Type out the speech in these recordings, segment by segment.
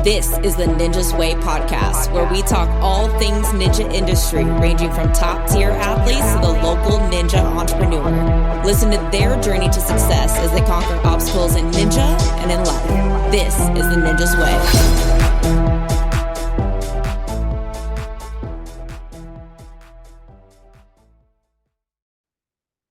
This is the Ninja's Way podcast, where we talk all things ninja industry, ranging from top-tier athletes to the local ninja entrepreneur. Listen to their journey to success as they conquer obstacles in ninja and in life. This is the Ninja's Way.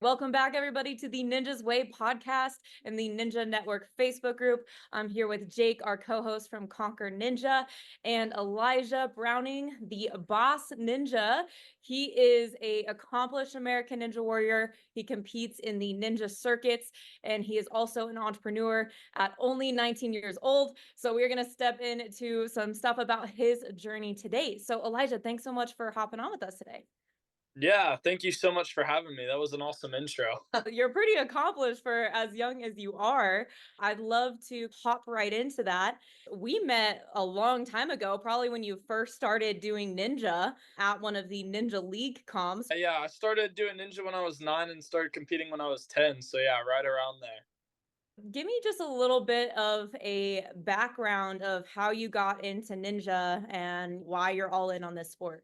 Welcome back, everybody, to the Ninja's Way podcast and the Ninja Network Facebook group. I'm here with Jake, our co-host from Conquer Ninja, and Elijah Browning, the boss ninja. He is an accomplished American Ninja warrior. He competes in the ninja circuits, and he is also an entrepreneur at only 19 years old. So we're going to step into some stuff about his journey today. So Elijah, thanks so much for hopping on with us today. Yeah, thank you so much for having me. That was an awesome intro. You're pretty accomplished for as young as you are. I'd love to hop right into that. We met a long time ago, probably when you first started doing ninja at one of the Ninja League comps. Yeah, I started doing ninja when I was 9 and started competing when I was 10. So yeah, right around there. Give me just a little bit of a background of how you got into ninja and why you're all in on this sport.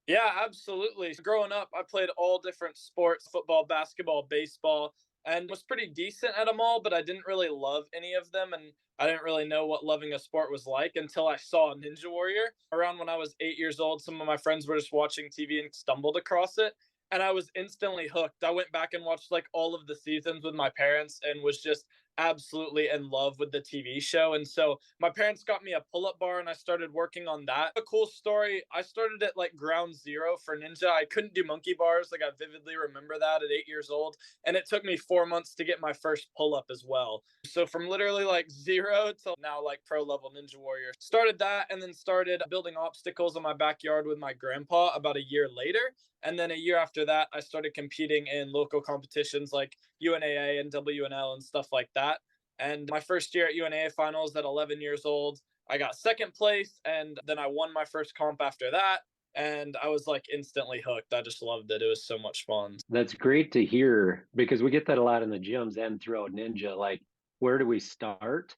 Yeah, absolutely. Growing up, I played all different sports, football, basketball, baseball, and was pretty decent at them all, but I didn't really love any of them. And I didn't really know what loving a sport was like until I saw Ninja Warrior. Around when I was 8 years old, some of my friends were just watching TV and stumbled across it. And I was instantly hooked. I went back and watched like all of the seasons with my parents and was just absolutely in love with the TV show. And so my parents got me a pull-up bar and I started working on that. A cool story, I started at like ground zero for ninja. I couldn't do monkey bars. Like I vividly remember that at 8 years old. And it took me 4 months to get my first pull-up as well. So from literally like zero to now like pro level ninja warrior. Started that and then started building obstacles in my backyard with my grandpa about a year later. And then a year after that, I started competing in local competitions like UNAA and WNL and stuff like that. And my first year at UNAA finals at 11 years old, I got second place. And then I won my first comp after that. And I was like instantly hooked. I just loved it. It was so much fun. That's great to hear because we get that a lot in the gyms and throughout Ninja. Like, where do we start?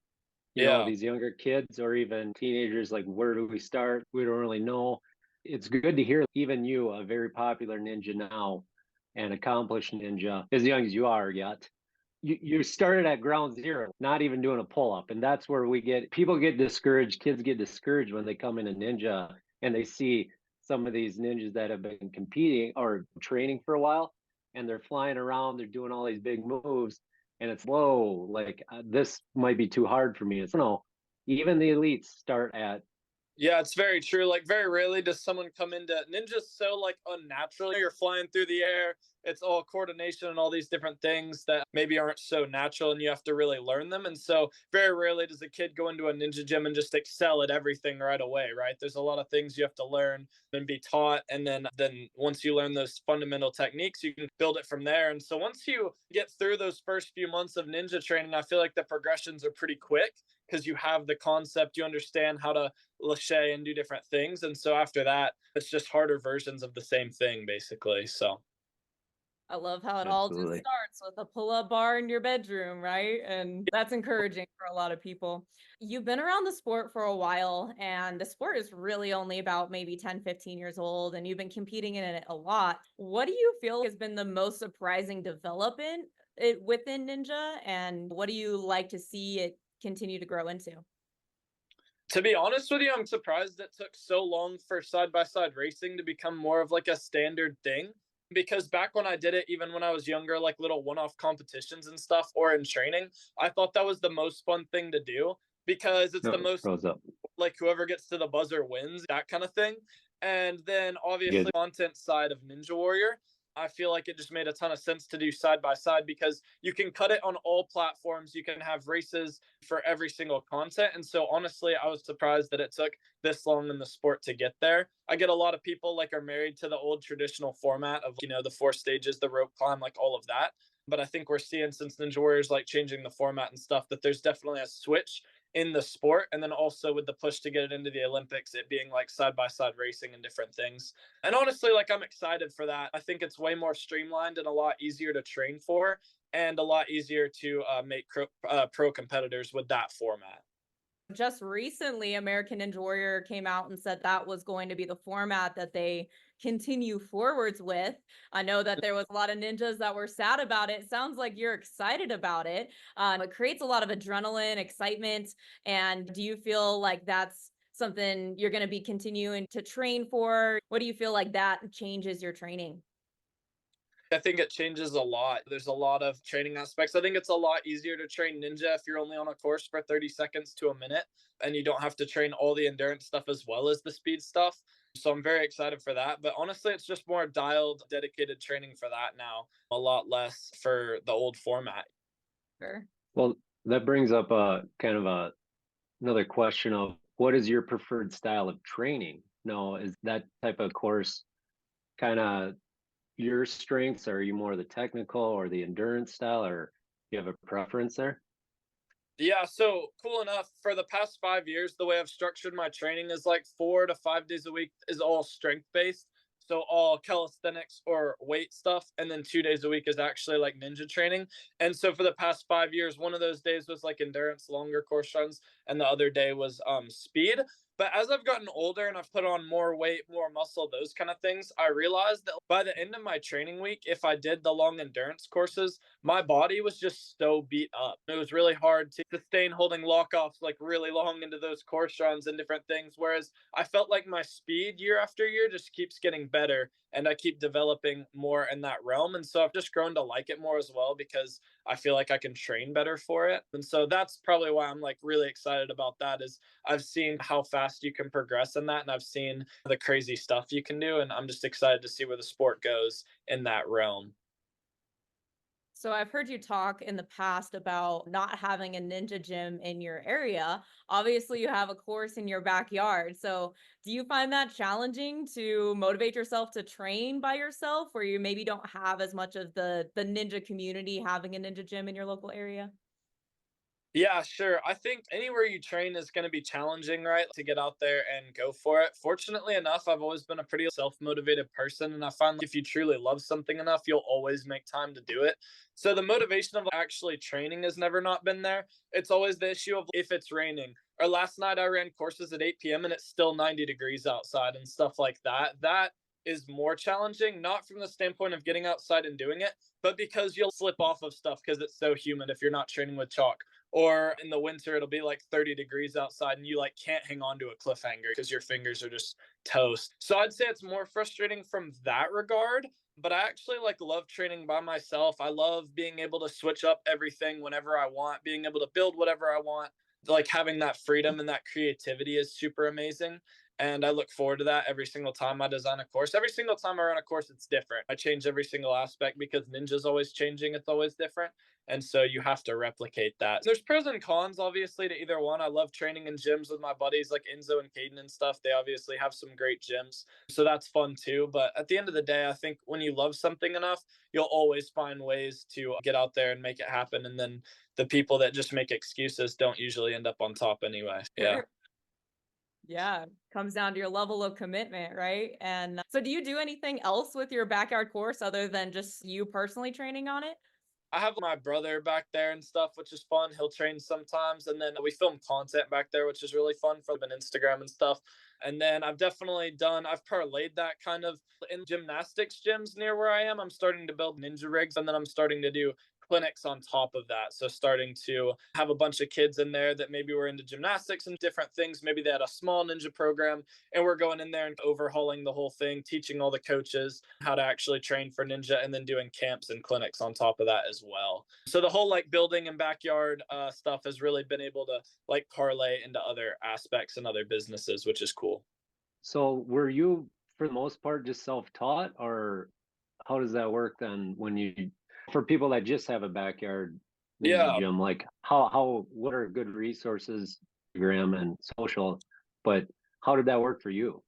Yeah. These younger kids or even teenagers, like, where do we start? We don't really know. It's good to hear even you, a very popular ninja now, an accomplished ninja, as young as you are yet. You started at ground zero, not even doing a pull-up. And that's where people get discouraged, kids get discouraged when they come in a ninja and they see some of these ninjas that have been competing or training for a while and they're flying around, they're doing all these big moves and it's whoa, like this might be too hard for me. It's no, even the elites start at. Yeah, it's very true. Like very rarely does someone come into ninja's so like unnatural. You're flying through the air. It's all coordination and all these different things that maybe aren't so natural and you have to really learn them. And so very rarely does a kid go into a ninja gym and just excel at everything right away, right? There's a lot of things you have to learn and be taught. And then once you learn those fundamental techniques, you can build it from there. And so once you get through those first few months of ninja training, I feel like the progressions are pretty quick because you have the concept, you understand how to lache and do different things. And so after that, it's just harder versions of the same thing, basically. So I love how it all just Absolutely. starts with a pull-up bar in your bedroom, right? And that's encouraging for a lot of people. You've been around the sport for a while, and the sport is really only about maybe 10, 15 years old, and you've been competing in it a lot. What do you feel has been the most surprising development within Ninja, and what do you like to see it continue to grow into? to be honest with you, I'm surprised it took so long for side by side racing to become more of like a standard thing. Because back when I did it, even when I was younger, like little one off competitions and stuff or in training, I thought that was the most fun thing to do because it's the No, most froze up. like whoever gets to the buzzer wins, that kind of thing. And then obviously Good. content side of Ninja Warrior, I feel like it just made a ton of sense to do side by side because you can cut it on all platforms. You can have races for every single content. And so honestly, I was surprised that it took this long in the sport to get there. I get a lot of people like are married to the old traditional format of, the 4 stages, the rope climb, like all of that. But I think we're seeing since Ninja Warriors like changing the format and stuff that there's definitely a switch in the sport. And then also with the push to get it into the Olympics, it being like side by side racing and different things. And honestly, like I'm excited for that. I think it's way more streamlined and a lot easier to train for and a lot easier to make pro competitors with that format. Just recently, American Ninja Warrior came out and said that was going to be the format that they continue forwards with. I know that there was a lot of ninjas that were sad about it. Sounds like you're excited about it. It creates a lot of adrenaline, excitement. And do you feel like that's something you're going to be continuing to train for? What do you feel like that changes your training? I think it changes a lot. There's a lot of training aspects. I think it's a lot easier to train ninja if you're only on a course for 30 seconds to a minute and you don't have to train all the endurance stuff as well as the speed stuff. So I'm very excited for that. But honestly, it's just more dialed, dedicated training for that now, a lot less for the old format. Sure. Well, that brings up a kind of another question of what is your preferred style of training? No, is that type of course kind of your strengths? Are you more the technical or the endurance style, or do you have a preference there? Yeah, so cool enough. For the past 5 years, the way I've structured my training is like 4 to 5 days a week is all strength based. So all calisthenics or weight stuff. And then 2 days a week is actually like ninja training. And so for the past 5 years, one of those days was like endurance, longer course runs, and the other day was speed. But as I've gotten older and I've put on more weight, more muscle, those kind of things, I realized that by the end of my training week, if I did the long endurance courses, my body was just so beat up. It was really hard to sustain holding lock offs like really long into those course runs and different things. Whereas I felt like my speed year after year just keeps getting better and I keep developing more in that realm. And so I've just grown to like it more as well because I feel like I can train better for it. And so that's probably why I'm like really excited about that is I've seen how fast you can progress in that and I've seen the crazy stuff you can do. And I'm just excited to see where the sport goes in that realm. So I've heard you talk in the past about not having a ninja gym in your area. Obviously, you have a course in your backyard. So do you find that challenging to motivate yourself to train by yourself, where you maybe don't have as much of the ninja community having a ninja gym in your local area? Yeah, sure. I think anywhere you train is going to be challenging, right? To get out there and go for it. Fortunately enough, I've always been a pretty self motivated person. And I find if you truly love something enough, you'll always make time to do it. So the motivation of actually training has never not been there. It's always the issue of if it's raining. Or last night I ran courses at 8 p.m. and it's still 90 degrees outside and stuff like that. That is more challenging, not from the standpoint of getting outside and doing it, but because you'll slip off of stuff because it's so humid if you're not training with chalk, or in the winter it'll be like 30 degrees outside and you like can't hang on to a cliffhanger because your fingers are just toast. So I'd say it's more frustrating from that regard, but I actually like love training by myself. I love being able to switch up everything whenever I want, being able to build whatever I want. Like having that freedom and that creativity is super amazing. And I look forward to that every single time I design a course. Every single time I run a course, it's different. I change every single aspect because Ninja's always changing. It's always different. And so you have to replicate that. There's pros and cons, obviously, to either one. I love training in gyms with my buddies like Enzo and Caden and stuff. They obviously have some great gyms. So that's fun too. But at the end of the day, I think when you love something enough, you'll always find ways to get out there and make it happen. And then the people that just make excuses don't usually end up on top anyway. Yeah. Sure. Yeah, comes down to your level of commitment, right? And so do you do anything else with your backyard course other than just you personally training on it? I have my brother back there and stuff, which is fun. He'll train sometimes. And then we film content back there, which is really fun for an Instagram and stuff. And then I've parlayed that kind of in gymnastics gyms near where I am. I'm starting to build ninja rigs and then I'm starting to do clinics on top of that. So starting to have a bunch of kids in there that maybe were into gymnastics and different things. Maybe they had a small ninja program and we're going in there and overhauling the whole thing, teaching all the coaches how to actually train for ninja and then doing camps and clinics on top of that as well. So the whole like building and backyard stuff has really been able to like parlay into other aspects and other businesses, which is cool. So were you, for the most part, just self-taught, or how does that work then when you, for people that just have a backyard ninja Yeah. gym, like what are good resources, Instagram and social, but how did that work for you?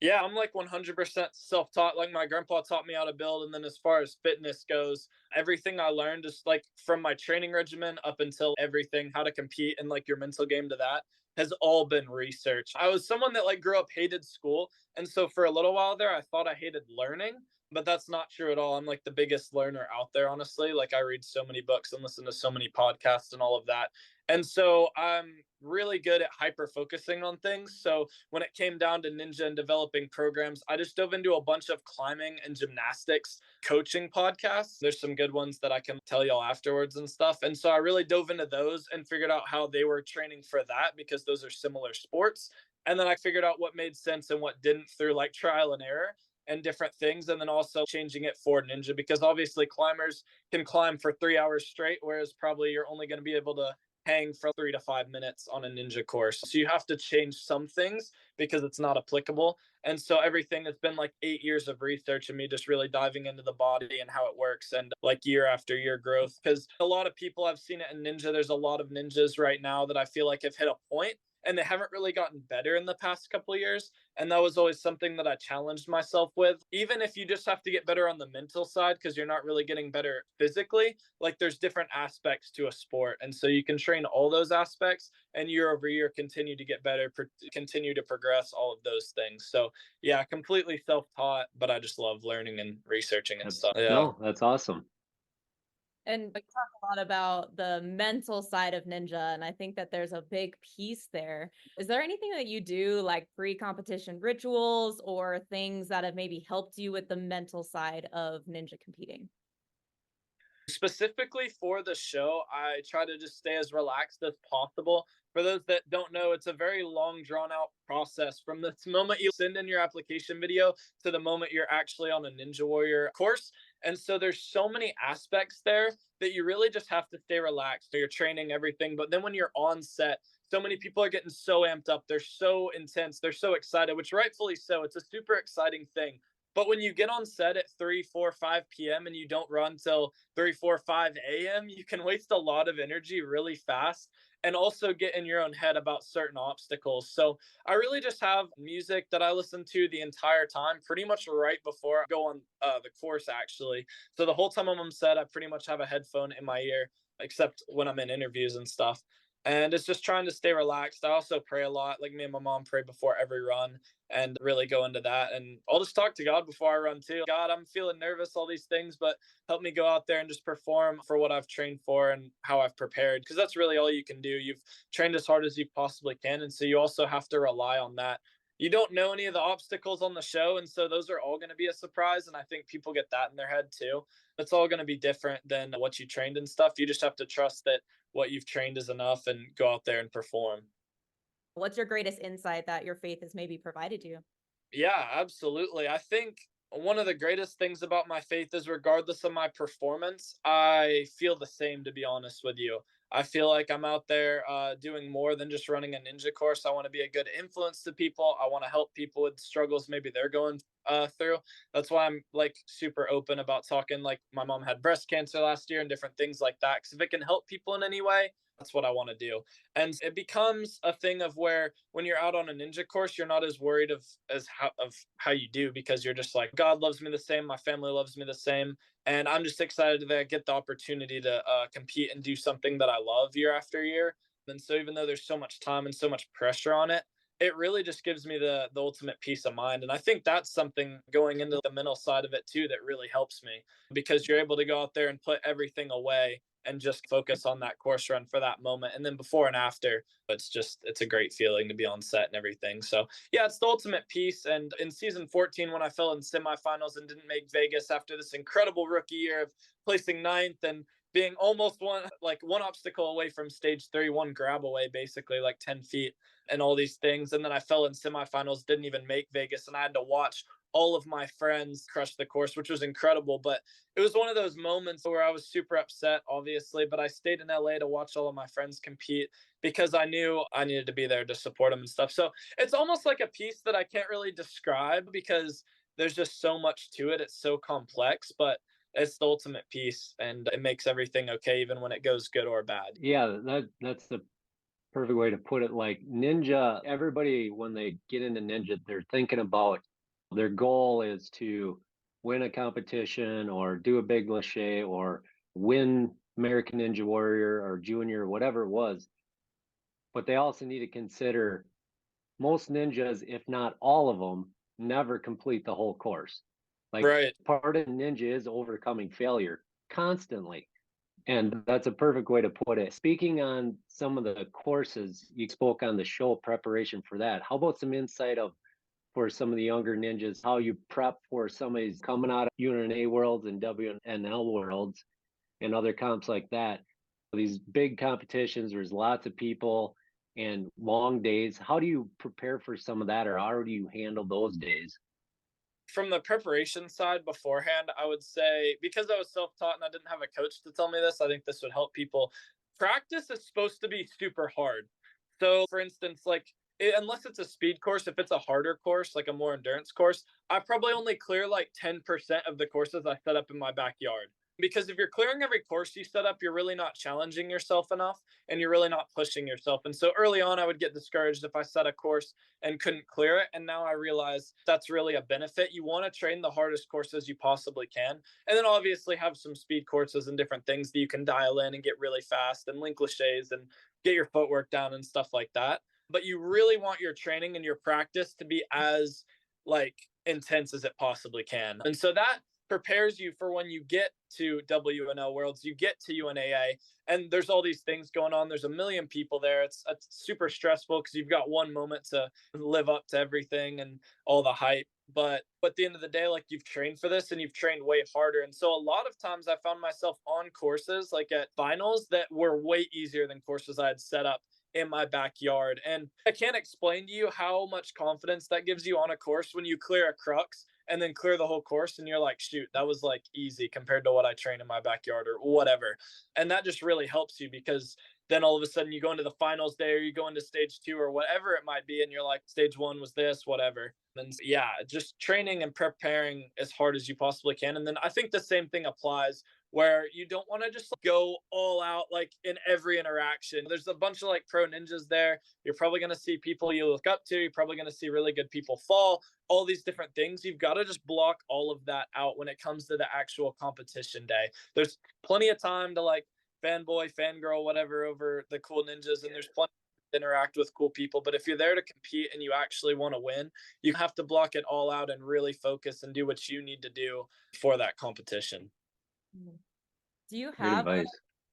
Yeah, I'm like 100% self taught. Like my grandpa taught me how to build. And then as far as fitness goes, everything I learned is like from my training regimen up until everything, how to compete and like your mental game to that has all been research. I was someone that like grew up hated school. And so for a little while there, I thought I hated learning, but that's not true at all. I'm like the biggest learner out there, honestly. Like I read so many books and listen to so many podcasts and all of that. And so I'm really good at hyper focusing on things. So when it came down to ninja and developing programs, I just dove into a bunch of climbing and gymnastics coaching podcasts. There's some good ones that I can tell y'all afterwards and stuff. And so I really dove into those and figured out how they were training for that, because those are similar sports. And then I figured out what made sense and what didn't through like trial and error and different things. And then also changing it for ninja, because obviously climbers can climb for 3 hours straight, whereas probably you're only going to be able to hang for 3 to 5 minutes on a ninja course. So you have to change some things because it's not applicable. And so everything has been like 8 years of research and me just really diving into the body and how it works, and like year after year growth. Because a lot of people, I've seen it in ninja. There's a lot of ninjas right now that I feel like have hit a point and they haven't really gotten better in the past couple of years. And that was always something that I challenged myself with. Even if you just have to get better on the mental side because you're not really getting better physically, like there's different aspects to a sport. And so you can train all those aspects and year over year continue to get better, continue to progress, all of those things. So yeah, completely self-taught, but I just love learning and researching and stuff. Yeah. No, that's awesome. And we talk a lot about the mental side of ninja, and I think that there's a big piece there. Is there anything that you do, like pre-competition rituals or things that have maybe helped you with the mental side of ninja competing? Specifically for the show, I try to just stay as relaxed as possible. For those that don't know, it's a very long, drawn out process from the moment you send in your application video to the moment you're actually on a Ninja Warrior course. And so there's so many aspects there that you really just have to stay relaxed. So you're training everything. But then when you're on set, so many people are getting so amped up. They're so intense. They're so excited, which rightfully so. It's a super exciting thing. But when you get on set at 3, 4, 5 p.m. and you don't run till 3, 4, 5 a.m., you can waste a lot of energy really fast and also get in your own head about certain obstacles. So I really just have music that I listen to the entire time, pretty much right before I go on the course, actually. So the whole time I'm on set, I pretty much have a headphone in my ear, except when I'm in interviews and stuff. And it's just trying to stay relaxed. I also pray a lot. Like me and my mom pray before every run and really go into that. And I'll just talk to God before I run too. God, I'm feeling nervous, all these things, but help me go out there and just perform for what I've trained for and how I've prepared. Because that's really all you can do. You've trained as hard as you possibly can. And so you also have to rely on that. You don't know any of the obstacles on the show. And so those are all going to be a surprise. And I think people get that in their head too. It's all going to be different than what you trained and stuff. You just have to trust that what you've trained is enough and go out there and perform. What's your greatest insight that your faith has maybe provided you? Yeah, absolutely. I think one of the greatest things about my faith is regardless of my performance, I feel the same, to be honest with you. I feel like I'm out there doing more than just running a ninja course. I want to be a good influence to people. I want to help people with struggles maybe they're going through. That's why I'm like super open about talking. Like my mom had breast cancer last year and different things like that. Because if it can help people in any way, that's what I want to do. And it becomes a thing of where when you're out on a ninja course, you're not as worried of how you do, because you're just like, God loves me the same, my family loves me the same, and I'm just excited that I get the opportunity to compete and do something that I love year after year. And so even though there's so much time and so much pressure on it, it really just gives me the ultimate peace of mind. And I think that's something going into the mental side of it too that really helps me, because you're able to go out there and put everything away and just focus on that course run for that moment. And then before and after, it's a great feeling to be on set and everything. So yeah, it's the ultimate piece. And in season 14, when I fell in semifinals and didn't make Vegas after this incredible rookie year of placing ninth and being almost one obstacle away from stage 3, one grab away, basically like 10 feet and all these things. And then I fell in semifinals, didn't even make Vegas, and I had to watch all of my friends crush the course, which was incredible. But it was one of those moments where I was super upset, obviously, but I stayed in LA to watch all of my friends compete because I knew I needed to be there to support them and stuff. So it's almost like a piece that I can't really describe because there's just so much to it. It's so complex, but it's the ultimate piece and it makes everything okay, even when it goes good or bad. Yeah, that's the perfect way to put it. Like ninja, everybody when they get into ninja, they're thinking about their goal is to win a competition or do a big lache or win American Ninja Warrior or Junior, whatever it was. But they also need to consider most ninjas, if not all of them, never complete the whole course. Like Right. part of ninja is overcoming failure constantly. And that's a perfect way to put it. Speaking on some of the courses, you spoke on the show preparation for that. How about some insight of for some of the younger ninjas, how you prep for somebody's coming out of UNA worlds and WNL worlds and other comps like that? These big competitions, there's lots of people and long days. How do you prepare for some of that, or how do you handle those days? From the preparation side beforehand, I would say, because I was self-taught and I didn't have a coach to tell me this, I think this would help people. Practice is supposed to be super hard. So for instance, like unless it's a speed course, if it's a harder course, like a more endurance course, I probably only clear like 10% of the courses I set up in my backyard. Because if you're clearing every course you set up, you're really not challenging yourself enough and you're really not pushing yourself. And so early on, I would get discouraged if I set a course and couldn't clear it. And now I realize that's really a benefit. You want to train the hardest courses you possibly can. And then obviously have some speed courses and different things that you can dial in and get really fast and link cliches and get your footwork down and stuff like that. But you really want your training and your practice to be as like intense as it possibly can. And so that prepares you for when you get to WNL Worlds, you get to UNAA, and there's all these things going on. There's a million people there. It's super stressful because you've got one moment to live up to everything and all the hype. But at the end of the day, like you've trained for this and you've trained way harder. And so a lot of times I found myself on courses like at finals that were way easier than courses I had set up in my backyard. And I can't explain to you how much confidence that gives you on a course when you clear a crux and then clear the whole course and you're like, shoot, that was like easy compared to what I train in my backyard or whatever. And that just really helps you because then all of a sudden you go into the finals day or you go into stage 2 or whatever it might be and you're like, stage 1 was this, whatever. And yeah, just training and preparing as hard as you possibly can. And then I think the same thing applies where you don't want to just go all out like in every interaction. There's a bunch of like pro ninjas there. You're probably going to see people you look up to. You're probably going to see really good people fall, all these different things. You've got to just block all of that out when it comes to the actual competition day. There's plenty of time to like fanboy, fangirl, whatever over the cool ninjas. And there's plenty to interact with cool people. But if you're there to compete and you actually want to win, you have to block it all out and really focus and do what you need to do for that competition. Do you Great have advice.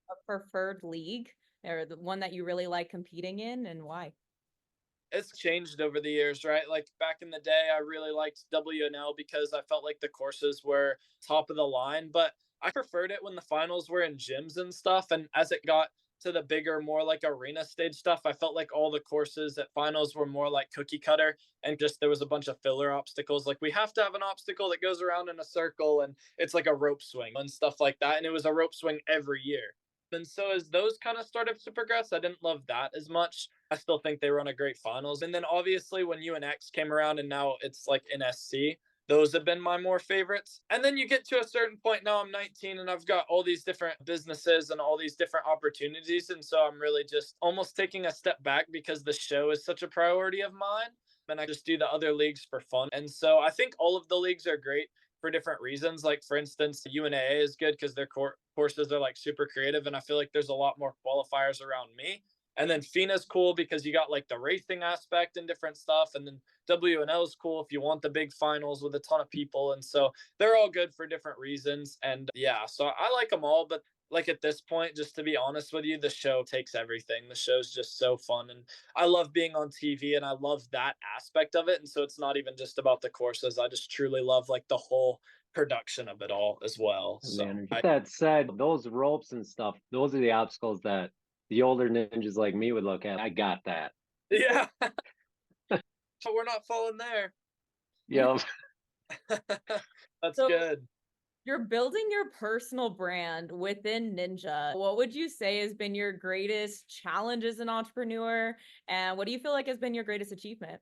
a preferred league or the one that you really like competing in, and why? It's changed over the years, right? Like back in the day, I really liked WNL because I felt like the courses were top of the line, but I preferred it when the finals were in gyms and stuff. And as it got to the bigger, more like arena stage stuff, I felt like all the courses at finals were more like cookie cutter and just there was a bunch of filler obstacles. Like we have to have an obstacle that goes around in a circle and it's like a rope swing and stuff like that. And it was a rope swing every year. And so as those kind of started to progress, I didn't love that as much. I still think they run a great finals. And then obviously when UNX came around and now it's like NSC, those have been my more favorites. And then you get to a certain point, now I'm 19 and I've got all these different businesses and all these different opportunities. And so I'm really just almost taking a step back because the show is such a priority of mine. And I just do the other leagues for fun. And so I think all of the leagues are great for different reasons. Like for instance, the UNAA is good because their courses are like super creative, and I feel like there's a lot more qualifiers around me. And then FINA's cool because you got like the racing aspect and different stuff. And then WNL is cool if you want the big finals with a ton of people. And so they're all good for different reasons. And yeah, so I like them all. But like at this point, just to be honest with you, the show takes everything. The show's just so fun. And I love being on TV and I love that aspect of it. And so it's not even just about the courses. I just truly love like the whole production of it all as well. So Man, with that said, those ropes and stuff, those are the obstacles that the older ninjas like me would look at. I got that. yeah. But we're not falling there. Yeah. That's So good. you're building your personal brand within Ninja. What would you say has been your greatest challenge as an entrepreneur? And what do you feel like has been your greatest achievement?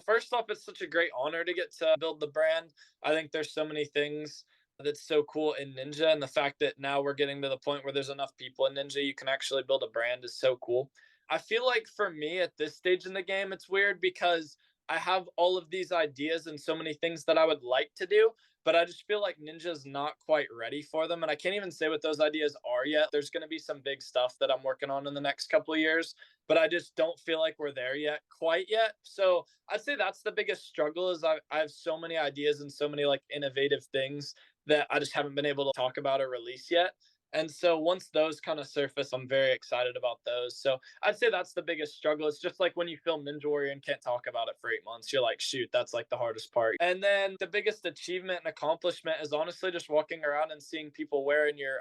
First off, it's such a great honor to get to build the brand. I think there's so many things that's so cool in Ninja. And the fact that now we're getting to the point where there's enough people in Ninja, you can actually build a brand is so cool. I feel like for me at this stage in the game, it's weird because I have all of these ideas and so many things that I would like to do, but I just feel like Ninja's not quite ready for them. And I can't even say what those ideas are yet. There's going to be some big stuff that I'm working on in the next couple of years, but I just don't feel like we're there yet, quite yet. So I'd say that's the biggest struggle is I have so many ideas and so many like innovative things that I just haven't been able to talk about or release yet. And so once those kind of surface, I'm very excited about those. So I'd say that's the biggest struggle. It's just like when you film Ninja Warrior and can't talk about it for 8 months, you're like, shoot, that's like the hardest part. And then the biggest achievement and accomplishment is honestly just walking around and seeing people wearing your.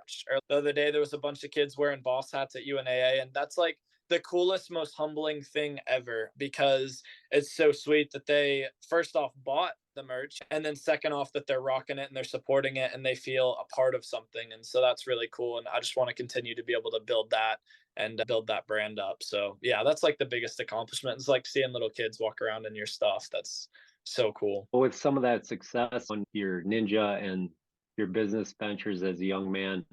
The other day, there was a bunch of kids wearing boss hats at UNAA, and that's like the coolest, most humbling thing ever because it's so sweet that they first off bought the merch and then second off that they're rocking it and they're supporting it and they feel a part of something. And so that's really cool. And I just want to continue to be able to build that and build that brand up. So yeah, that's like the biggest accomplishment. It's like seeing little kids walk around in your stuff. That's so cool. With some of that success on your ninja and your business ventures as a young man,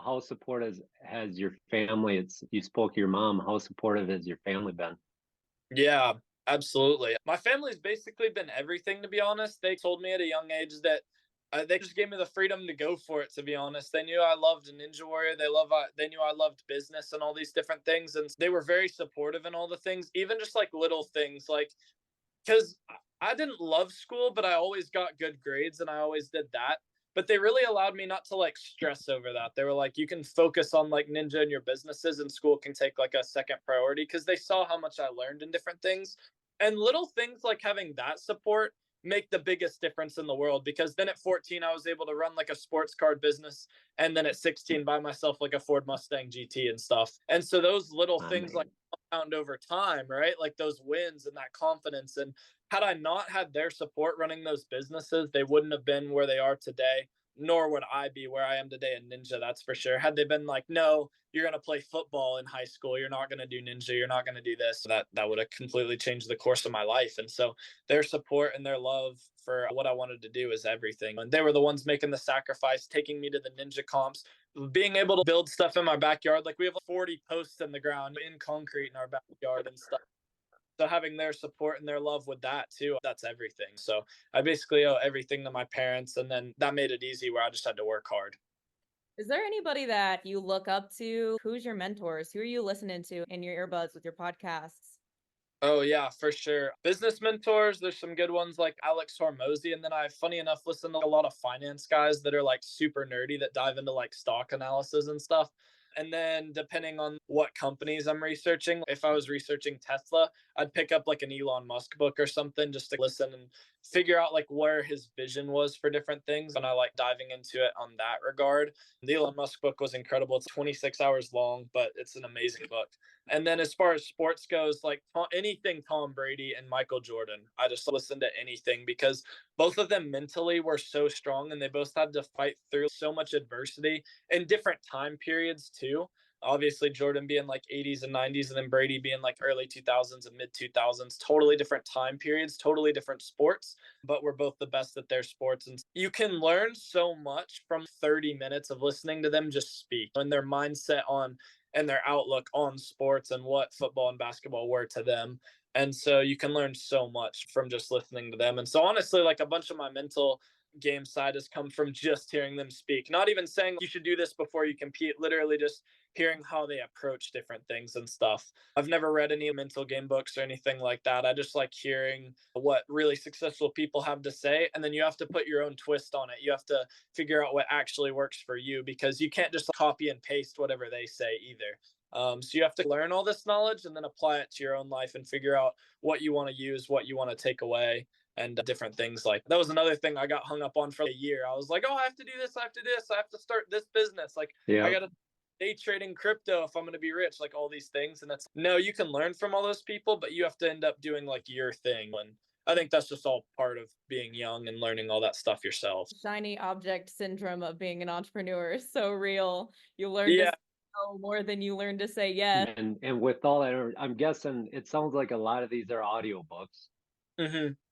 how supportive has your family? You spoke to your mom. How supportive has your family been? Yeah, absolutely. My family's basically been everything, to be honest. They told me at a young age that they just gave me the freedom to go for it. To be honest, they knew I loved Ninja Warrior. They knew I loved business and all these different things, and they were very supportive in all the things, even just like little things, like because I didn't love school, but I always got good grades and I always did that. But they really allowed me not to like stress over that. They were like, you can focus on like Ninja and your businesses, and school can take like a second priority because they saw how much I learned in different things. And little things like having that support make the biggest difference in the world because then at 14 I was able to run like a sports card business, and then at 16 buy myself like a Ford Mustang GT and stuff. And so those little things like compound over time, right? Like those wins and that confidence. And had I not had their support running those businesses, they wouldn't have been where they are today, nor would I be where I am today in Ninja, that's for sure. Had they been like, no, you're going to play football in high school, you're not going to do Ninja, you're not going to do this, that would have completely changed the course of my life. And so their support and their love for what I wanted to do is everything. And they were the ones making the sacrifice, taking me to the Ninja comps, being able to build stuff in my backyard. Like we have 40 posts in the ground in concrete in our backyard and stuff. So having their support and their love with that too, that's everything. So I basically owe everything to my parents, and then that made it easy where I just had to work hard. Is there anybody that you look up to? Who's your mentors? Who are you listening to in your earbuds with your podcasts? Oh yeah, for sure. Business mentors, there's some good ones like Alex Hormozy, and then I, funny enough, listen to a lot of finance guys that are like super nerdy that dive into like stock analysis and stuff. And then depending on what companies I'm researching, if I was researching Tesla, I'd pick up like an Elon Musk book or something just to listen and figure out like where his vision was for different things. And I like diving into it on that regard. The Elon Musk book was incredible. It's 26 hours long, but it's an amazing book. And then as far as sports goes, like anything Tom Brady and Michael Jordan, I just listen to anything because both of them mentally were so strong and they both had to fight through so much adversity in different time periods too. Obviously, Jordan being like 80s and 90s, and then Brady being like early 2000s and mid 2000s, totally different time periods, totally different sports, but we're both the best at their sports. And you can learn so much from 30 minutes of listening to them just speak and their mindset on and their outlook on sports and what football and basketball were to them. And so you can learn so much from just listening to them. And so honestly, like a bunch of my mental game side has come from just hearing them speak. Not even saying you should do this before you compete, literally just hearing how they approach different things and stuff. I've never read any mental game books or anything like that. I just like hearing what really successful people have to say. And then you have to put your own twist on it. You have to figure out what actually works for you because you can't just copy and paste whatever they say either. So you have to learn all this knowledge and then apply it to your own life and figure out what you want to use, what you want to take away, and different things. Like that was another thing I got hung up on for a year. I was like, oh, I have to do this, I have to do this, I have to start this business. Like I got to day trading crypto if I'm going to be rich, like all these things. And that's no, you can learn from all those people, but you have to end up doing like your thing. And I think that's just all part of being young and learning all that stuff yourself. Shiny object syndrome of being an entrepreneur is so real. You learn to Yeah. know more than you learn to say yes. And with all that, I'm guessing it sounds like a lot of these are audiobooks.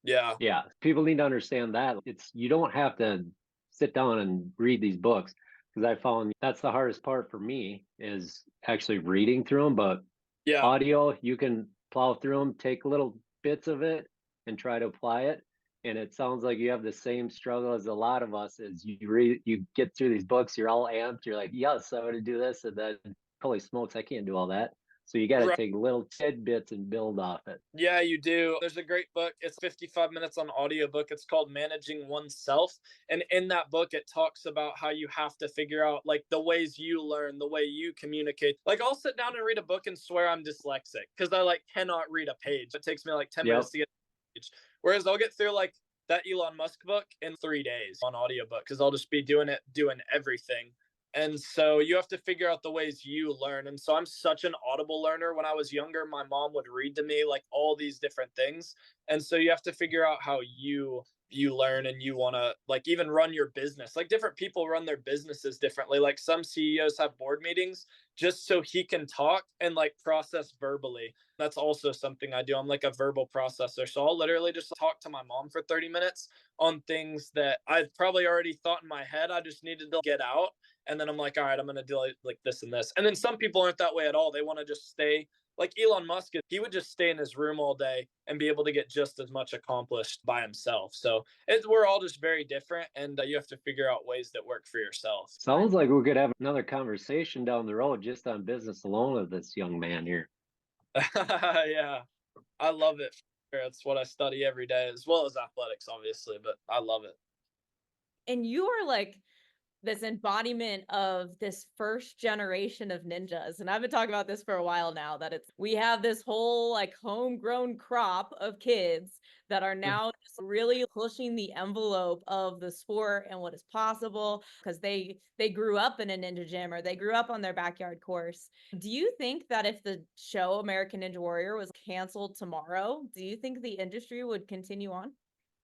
Yeah. Yeah, people need to understand that. You don't have to sit down and read these books because I found that's the hardest part for me is actually reading through them. But Yeah. audio, you can plow through them, take little bits of it, and try to apply it. And it sounds like you have the same struggle as a lot of us. As you get through these books, you're all amped. You're like, yes, I'm going to do this, and then holy smokes, I can't do all that. So you got to Right. take little tidbits and build off it. Yeah, you do. There's a great book. It's 55 minutes on audiobook. It's called Managing Oneself. And in that book, it talks about how you have to figure out like the ways you learn, the way you communicate. Like I'll sit down and read a book and swear I'm dyslexic because I like cannot read a page. It takes me like 10 Yep. minutes to get a page. Whereas I'll get through like that Elon Musk book in 3 days on audiobook because I'll just be doing everything. And so you have to figure out the ways you learn. And so I'm such an audible learner. When I was younger, my mom would read to me like all these different things. And so you have to figure out how you learn and you want to like even run your business. Like different people run their businesses differently. Like some CEOs have board meetings just so he can talk and like process verbally. That's also something I do. I'm like a verbal processor. So I'll literally just talk to my mom for 30 minutes on things that I've probably already thought in my head. I just needed to get out. And then I'm like, all right, I'm going to do like this and this. And then some people aren't that way at all. They want to just stay like Elon Musk. He would just stay in his room all day and be able to get just as much accomplished by himself. So we're all just very different. And you have to figure out ways that work for yourself. Sounds like we could have another conversation down the road just on business alone with this young man here. Yeah, I love it. It's what I study every day, as well as athletics, obviously, but I love it. And you are like this embodiment of this first generation of ninjas. And I've been talking about this for a while now, that we have this whole like homegrown crop of kids that are now just really pushing the envelope of the sport and what is possible because they grew up in a ninja gym or they grew up on their backyard course. Do you think that if the show American Ninja Warrior was canceled tomorrow, do you think the industry would continue on?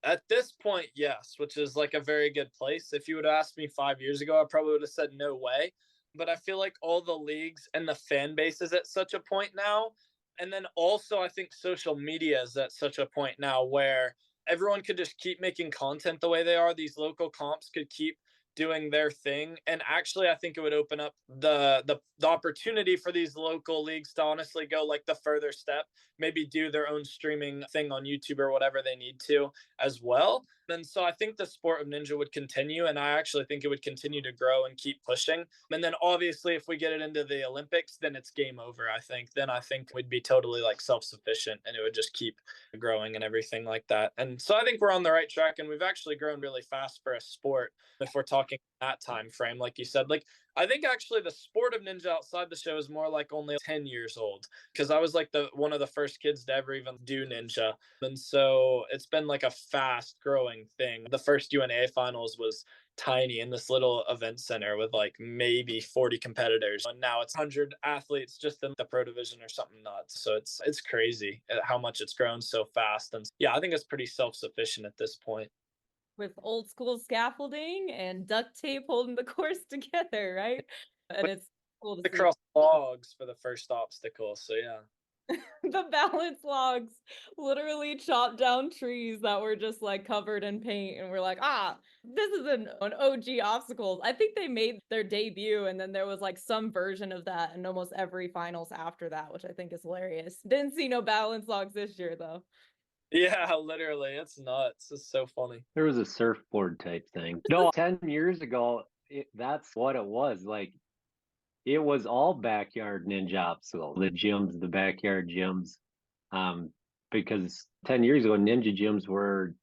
At this point, yes, which is like a very good place. If you would have asked me 5 years ago, I probably would have said no way. But I feel like all the leagues and the fan base is at such a point now. And then also, I think social media is at such a point now where everyone could just keep making content the way they are. These local comps could keep doing their thing. And actually, I think it would open up the opportunity for these local leagues to honestly go like the further step, maybe do their own streaming thing on YouTube or whatever they need to as well. And so I think the sport of ninja would continue, and I actually think it would continue to grow and keep pushing. And then obviously, if we get it into the Olympics, then it's game over. I think we'd be totally like self-sufficient, and it would just keep growing and everything like that. And so I think we're on the right track, and we've actually grown really fast for a sport. If we're talking that time frame, like you said, like I think actually the sport of ninja outside the show is more like only 10 years old because I was like the one of the first kids to ever even do ninja. And so it's been like a fast growing thing. The first UNA finals was tiny in this little event center with like maybe 40 competitors. And now it's 100 athletes just in the pro division or something nuts. So it's crazy how much it's grown so fast. And yeah, I think it's pretty self-sufficient at this point. With old school scaffolding and duct tape holding the course together, right? And it's cool to see. Across logs for the first obstacle. So yeah. The balance logs literally chopped down trees that were just like covered in paint, and we're like, this is an OG obstacles. I think they made their debut, and then there was like some version of that in almost every finals after that, which I think is hilarious. Didn't see no balance logs this year though. Yeah, literally. It's nuts. It's so funny. There was a surfboard type thing. No, 10 years ago, that's what it was. Like, it was all backyard ninja obstacles, the gyms, the backyard gyms. Because 10 years ago, ninja gyms were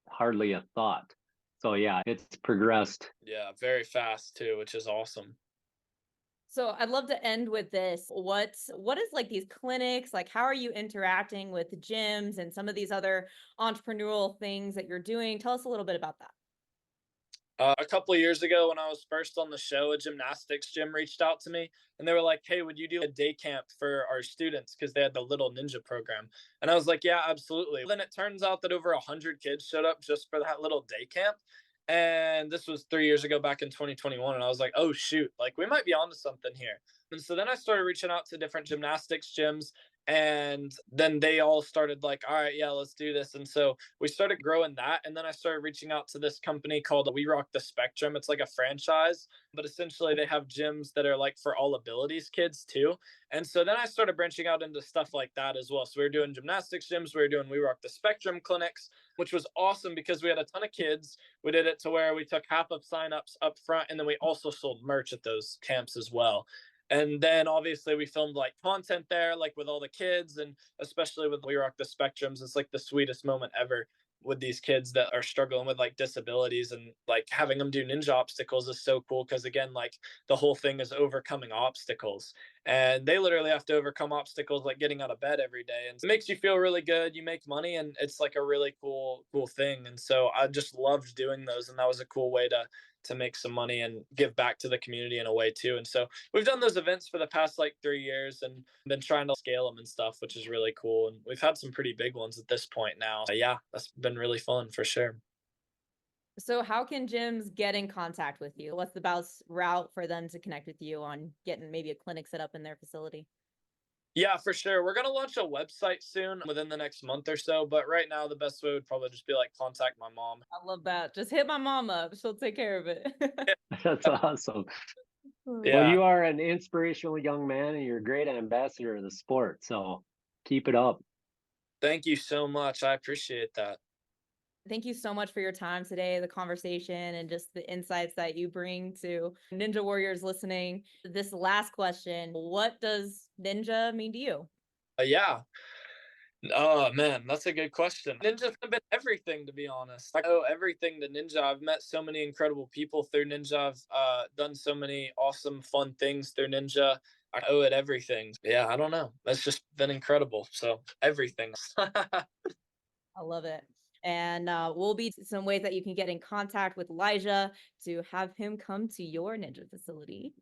hardly a thought. So, yeah, it's progressed. Yeah, very fast too, which is awesome. So I'd love to end with this. What is like these clinics, like how are you interacting with gyms and some of these other entrepreneurial things that you're doing? Tell us a little bit about that. A couple of years ago, when I was first on the show, a gymnastics gym reached out to me and they were like, "Hey, would you do a day camp for our students?" Because they had the Little Ninja program. And I was like, "Yeah, absolutely." Then it turns out that over 100 kids showed up just for that little day camp. And this was 3 years ago, back in 2021. And I was like, "Oh, shoot, like we might be onto something here." And so then I started reaching out to different gymnastics gyms. And then they all started like, all right, yeah, let's do this. And so we started growing that. And then I started reaching out to this company called We Rock the Spectrum. It's like a franchise, but essentially they have gyms that are like for all abilities kids too. And so then I started branching out into stuff like that as well. So we were doing gymnastics gyms, we were doing We Rock the Spectrum clinics, which was awesome because we had a ton of kids. We did it to where we took half of signups up front, and then we also sold merch at those camps as well. And then obviously we filmed like content there, like with all the kids, and especially with We Rock the Spectrums. It's like the sweetest moment ever with these kids that are struggling with like disabilities, and like having them do ninja obstacles is so cool because again, like the whole thing is overcoming obstacles, and they literally have to overcome obstacles like getting out of bed every day, and it makes you feel really good. You make money, and it's like a really cool thing. And so I just loved doing those, and that was a cool way to make some money and give back to the community in a way too. And so we've done those events for the past like 3 years and been trying to scale them and stuff, which is really cool. And we've had some pretty big ones at this point now. Yeah, that's been really fun for sure. So how can gyms get in contact with you? What's the best route for them to connect with you on getting maybe a clinic set up in their facility? Yeah, for sure. We're gonna launch a website soon within the next month or so. But right now, the best way would probably just be like contact my mom. I love that. Just hit my mom up. She'll take care of it. That's awesome. Well, Yeah. you are an inspirational young man and you're a great ambassador of the sport. So keep it up. Thank you so much. I appreciate that. Thank you so much for your time today, the conversation, and just the insights that you bring to Ninja Warriors listening. This last question, what does ninja mean to you? Yeah. Oh man, that's a good question. Ninja's been everything, to be honest. I owe everything to Ninja. I've met so many incredible people through Ninja. I've done so many awesome, fun things through Ninja. I owe it everything. Yeah, I don't know. It's just been incredible. So everything. I love it. And we'll be some ways that you can get in contact with Elijah to have him come to your ninja facility.